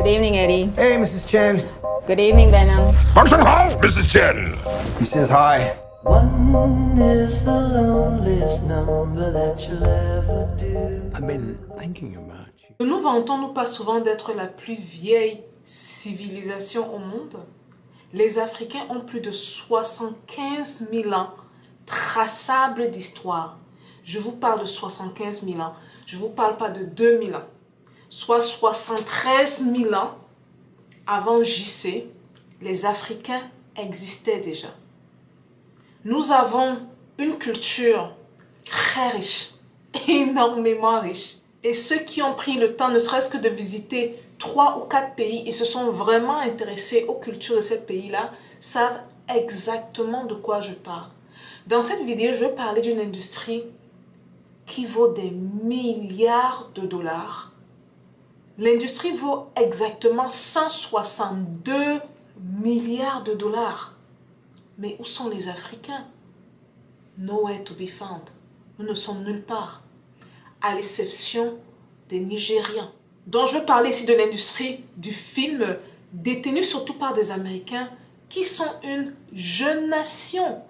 Good evening, Eddie. Hey, Mrs. Chen. Good evening, Venom. Function Hall, Mrs. Chen. He says hi. One is the loneliest number that you'll ever do. I've been thinking about you. Ne nous vantons-nous pas souvent d'être la plus vieille civilisation au monde? Les Africains ont plus de 75 000 ans traçables d'histoire. Je vous parle de 75 000 ans. Je ne vous parle pas de 2000 ans. Soit 73 000 ans avant JC, les Africains existaient déjà. Nous avons une culture très riche, énormément riche. Et ceux qui ont pris le temps, ne serait-ce que de visiter 3 ou 4 pays et se sont vraiment intéressés aux cultures de ces pays-là, savent exactement de quoi je parle. Dans cette vidéo, je vais parler d'une industrie qui vaut des milliards de dollars. L'industrie vaut exactement 162 milliards de dollars. Mais où sont les Africains? Nowhere to be found. Nous ne sommes nulle part. À l'exception des Nigériens. Donc je veux parler ici de l'industrie du film, détenue surtout par des Américains, qui sont une jeune nation.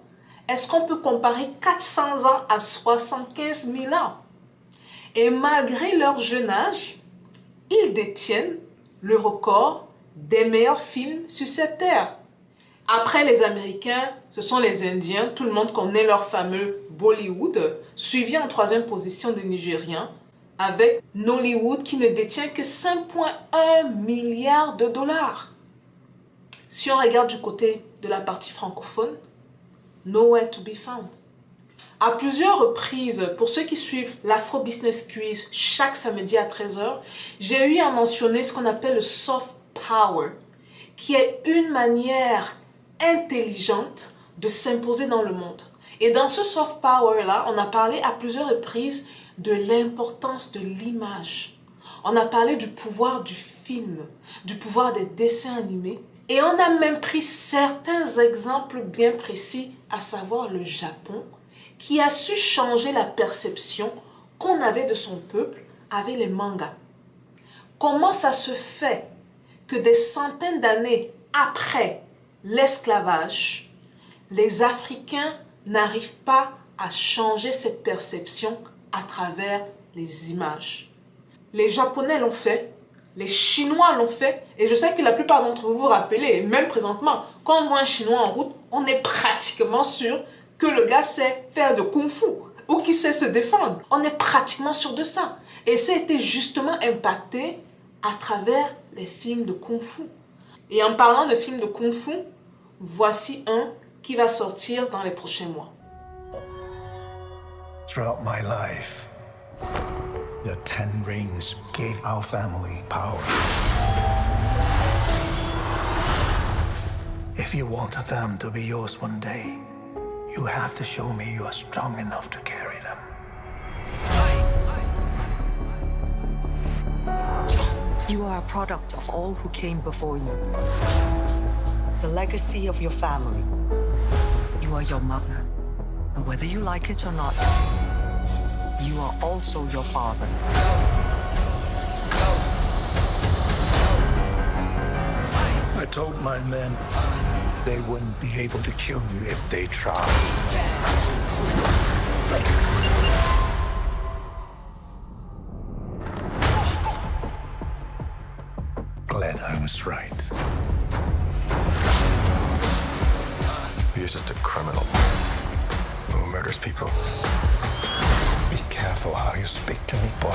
Est-ce qu'on peut comparer 400 ans à 75 000 ans? Et malgré leur jeune âge, ils détiennent le record des meilleurs films sur cette terre. Après les Américains, ce sont les Indiens. Tout le monde connaît leur fameux Bollywood, suivi en 3e position des Nigériens, avec Nollywood qui ne détient que 5,1 milliards de dollars. Si on regarde du côté de la partie francophone, nowhere to be found. À plusieurs reprises, pour ceux qui suivent l'Afro Business Quiz chaque samedi à 13 h, j'ai eu à mentionner ce qu'on appelle le soft power, qui est une manière intelligente de s'imposer dans le monde. Et dans ce soft power là, on a parlé à plusieurs reprises de l'importance de l'image. On a parlé du pouvoir du film, du pouvoir des dessins animés. Et on a même pris certains exemples bien précis, à savoir le Japon, qui a su changer la perception qu'on avait de son peuple avec les mangas. Comment ça se fait que des centaines d'années après l'esclavage, les Africains n'arrivent pas à changer cette perception à travers les images? Les Japonais l'ont fait, les Chinois l'ont fait, et je sais que la plupart d'entre vous vous rappelez, et même présentement, quand on voit un Chinois en route, on est pratiquement sûr que le gars sait faire de kung-fu ou qu'il sait se défendre. On est pratiquement sûr de ça. Et ça a été justement impacté à travers les films de kung-fu. Et en parlant de films de kung-fu, voici un qui va sortir dans les prochains mois. Throughout my life, the 10 rings gave our family power. If you want them to be yours one day, you have to show me you are strong enough to carry them. You are a product of all who came before you. The legacy of your family. You are your mother. And whether you like it or not, you are also your father. I told my men they wouldn't be able to kill you if they tried. Glad I was right. You're just a criminal who murders people. Be careful how you speak to me, boy.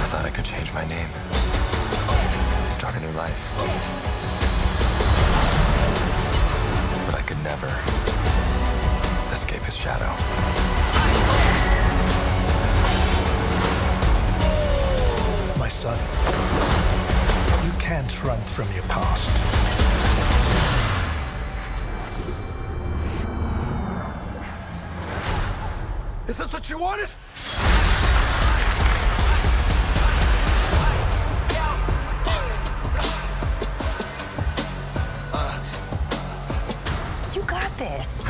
I thought I could change my name, start a new life. But I could never escape his shadow. My son, you can't run from your past. Is this what you wanted? You got this.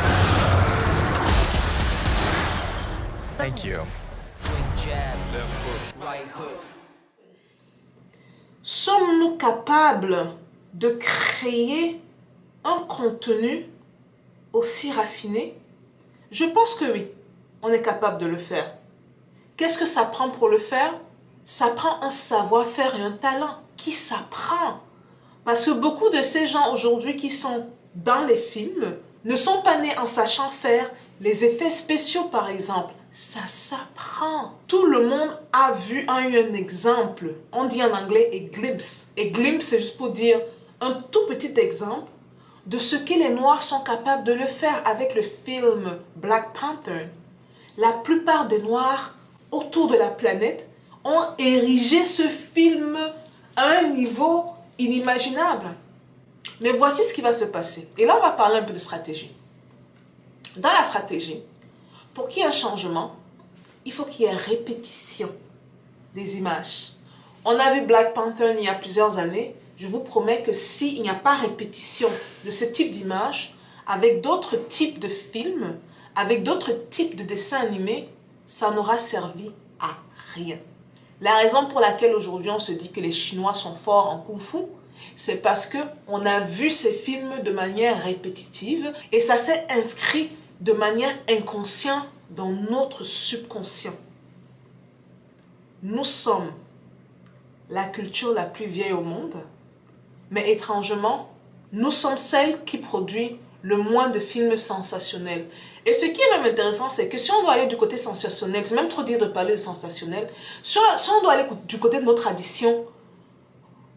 Thank you. Sommes-nous capables de créer un contenu aussi raffiné? Je pense que oui, on est capable de le faire. Qu'est-ce que ça prend pour le faire? Ça prend un savoir-faire et un talent qui s'apprend. Parce que beaucoup de ces gens aujourd'hui qui sont dans les films ne sont pas nés en sachant faire les effets spéciaux par exemple. Ça s'apprend. Tout le monde a eu un exemple. On dit en anglais a glimpse. A glimpse, c'est juste pour dire un tout petit exemple de ce que les Noirs sont capables de le faire avec le film Black Panther. La plupart des Noirs autour de la planète ont érigé ce film à un niveau inimaginable. Mais voici ce qui va se passer. Et là, on va parler un peu de stratégie. Dans la stratégie, pour qu'il y ait un changement, il faut qu'il y ait répétition des images. On a vu Black Panther il y a plusieurs années. Je vous promets que s'il n'y a pas répétition de ce type d'image, avec d'autres types de films, avec d'autres types de dessins animés, ça n'aura servi à rien. La raison pour laquelle aujourd'hui on se dit que les Chinois sont forts en Kung-Fu, c'est parce qu'on a vu ces films de manière répétitive et ça s'est inscrit de manière inconsciente dans notre subconscient. Nous sommes la culture la plus vieille au monde, mais étrangement, nous sommes celle qui produit le moins de films sensationnels. Et ce qui est même intéressant, c'est que si on doit aller du côté sensationnel, c'est même trop dire de parler de sensationnel, si on doit aller du côté de nos traditions,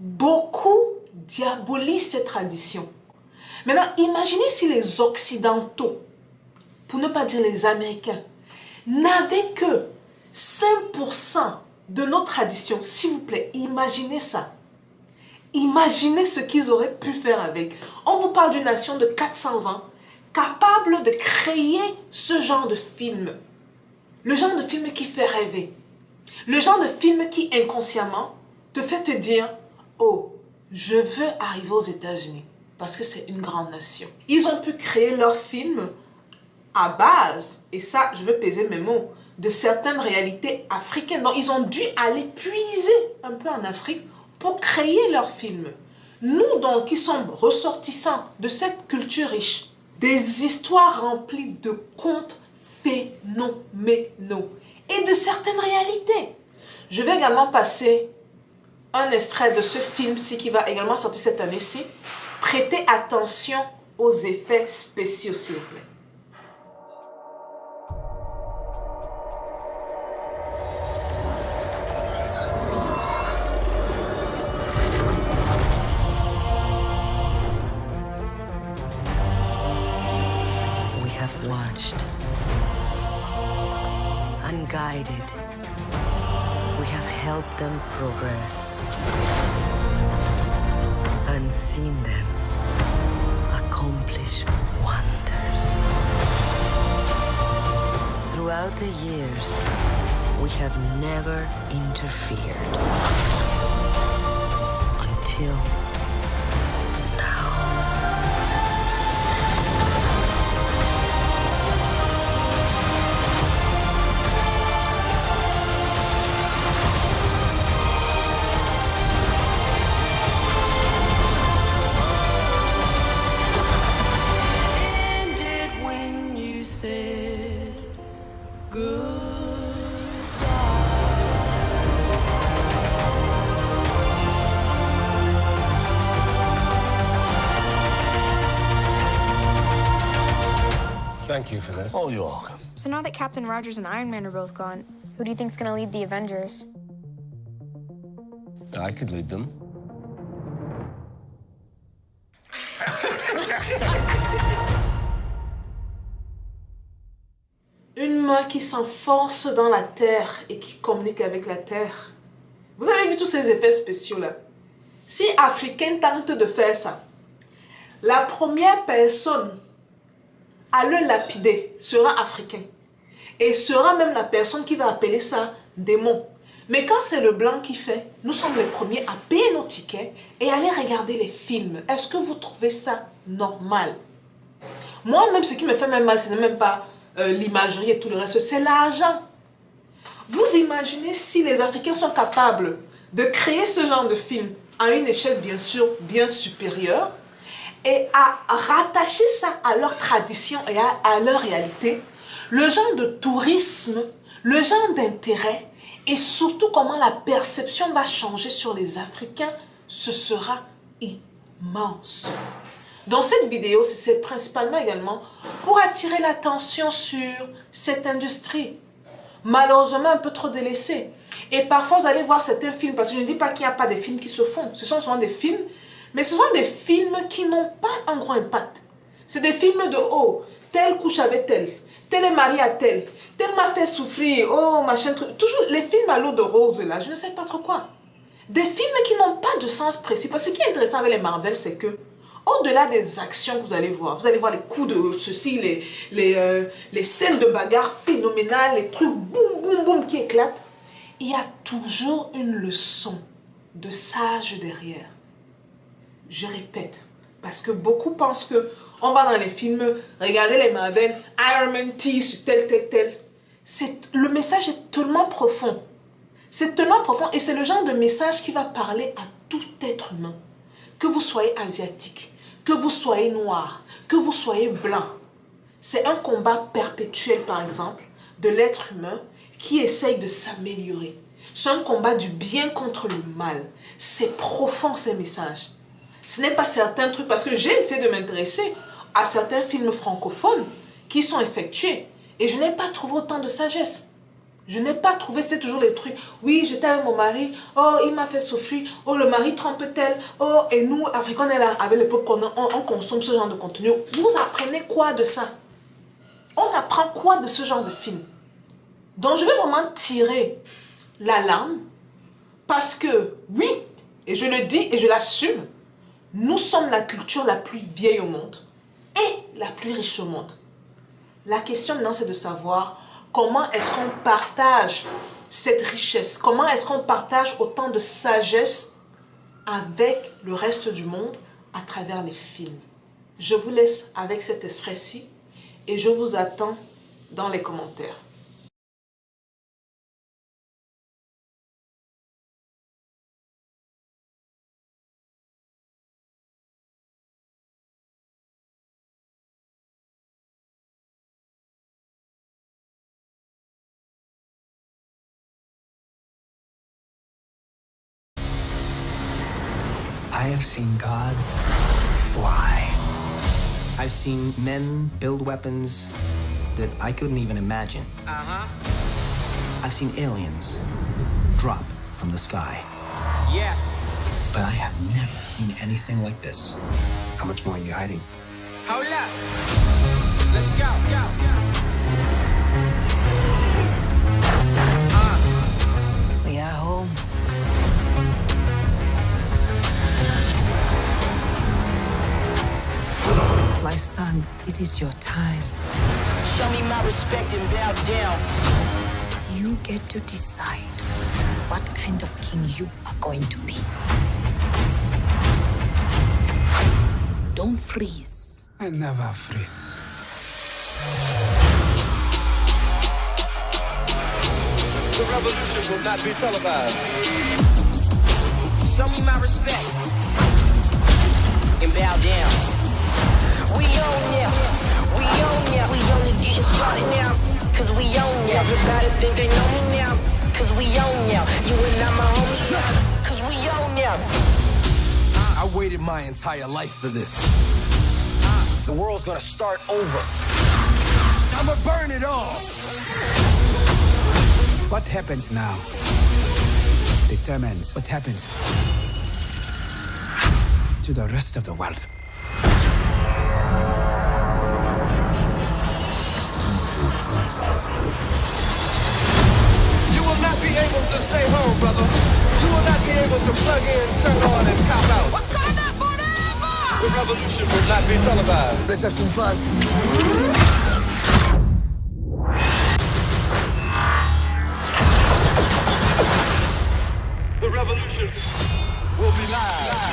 beaucoup diabolisent ces traditions. Maintenant, imaginez si les Occidentaux, pour ne pas dire les Américains, n'avaient que 5% de nos traditions. S'il vous plaît, imaginez ça. Imaginez ce qu'ils auraient pu faire avec. On vous parle d'une nation de 400 ans, capable de créer ce genre de film. Le genre de film qui fait rêver. Le genre de film qui, inconsciemment, te fait te dire « Oh, je veux arriver aux États-Unis parce que c'est une grande nation. » Ils ont pu créer leur film à base, et ça, je veux peser mes mots, de certaines réalités africaines. Donc, ils ont dû aller puiser un peu en Afrique pour créer leur film. Nous, donc, qui sommes ressortissants de cette culture riche, des histoires remplies de contes phénoménaux et de certaines réalités. Je vais également passer un extrait de ce film-ci qui va également sortir cette année-ci. Prêtez attention aux effets spéciaux, s'il vous plaît. Watched, unguided, we have helped them progress and seen them accomplish wonders. Throughout the years, we have never interfered until Thank you for this. Oh, you're welcome. So now that Captain Rogers and Iron Man are both gone, who do you think's gonna lead the Avengers? I could lead them. Une main qui s'enfonce dans la terre et qui communique avec la terre. Vous avez vu tous ces effets spéciaux là? Si Africain tente de faire ça, la première personne à le lapider sera africain. Et sera même la personne qui va appeler ça démon. Mais quand c'est le blanc qui fait, nous sommes les premiers à payer nos tickets et aller regarder les films. Est-ce que vous trouvez ça normal? Moi, même ce qui me fait même mal, ce n'est même pas l'imagerie et tout le reste, c'est l'argent. Vous imaginez si les Africains sont capables de créer ce genre de film à une échelle bien sûr bien supérieure et à rattacher ça à leur tradition et à leur réalité, le genre de tourisme, le genre d'intérêt et surtout comment la perception va changer sur les Africains, ce sera immense. Dans cette vidéo, c'est principalement également pour attirer l'attention sur cette industrie, malheureusement un peu trop délaissée. Et parfois, vous allez voir certains films, parce que je ne dis pas qu'il n'y a pas des films qui se font. Ce sont souvent des films, mais ce sont des films qui n'ont pas un grand impact. C'est des films de « Oh, tel couche avec tel, tel est marié à tel m'a fait souffrir, oh, machin truc. » Toujours les films à l'eau de rose, là, je ne sais pas trop quoi. Des films qui n'ont pas de sens précis. Parce que ce qui est intéressant avec les Marvel, c'est que au-delà des actions que vous allez voir les coups de ceci, les scènes de bagarre phénoménales, les trucs boum, boum, boum qui éclatent, il y a toujours une leçon de sage derrière. Je répète, parce que beaucoup pensent que on va dans les films, regarder les Marvel, Iron Man T sur tel. Le message est tellement profond. C'est tellement profond et c'est le genre de message qui va parler à tout être humain. Que vous soyez asiatique, que vous soyez noir, que vous soyez blanc. C'est un combat perpétuel, par exemple, de l'être humain qui essaye de s'améliorer. C'est un combat du bien contre le mal. C'est profond, ces messages. Ce n'est pas certains trucs, parce que j'ai essayé de m'intéresser à certains films francophones qui sont effectués et je n'ai pas trouvé autant de sagesse. Je n'ai pas trouvé, c'était toujours les trucs. Oui, j'étais avec mon mari. Oh, il m'a fait souffrir. Oh, le mari trompe tel. Oh, et nous, Africains, on est là, avec l'époque, on consomme ce genre de contenu. Vous apprenez quoi de ça? On apprend quoi de ce genre de film? Donc, je vais vraiment tirer l'alarme parce que, oui, et je le dis et je l'assume, nous sommes la culture la plus vieille au monde et la plus riche au monde. La question maintenant, c'est de savoir comment est-ce qu'on partage cette richesse? Comment est-ce qu'on partage autant de sagesse avec le reste du monde à travers les films? Je vous laisse avec cet extrait-ci et je vous attends dans les commentaires. I have seen gods fly. I've seen men build weapons that I couldn't even imagine. I've seen aliens drop from the sky. Yeah. But I have never seen anything like this. How much more are you hiding? Hold up. Let's go. We are home. My son, it is your time. Show me my respect and bow down. You get to decide what kind of king you are going to be. Don't freeze. I never freeze. The revolution will not be televised. Show me my respect and bow down. We own ya, we own ya. We only getting started now, cause we own ya. Everybody think they know me now, cause we own ya. You and I'm a homie, cause we own ya. I waited my entire life for this. The world's gonna start over. I'ma burn it all. What happens now determines what happens to the rest of the world. You will not be able to stay home, brother. You will not be able to plug in, turn on, and cop out. Wakanda forever! The revolution will not be televised. Let's have some fun. The revolution will be live.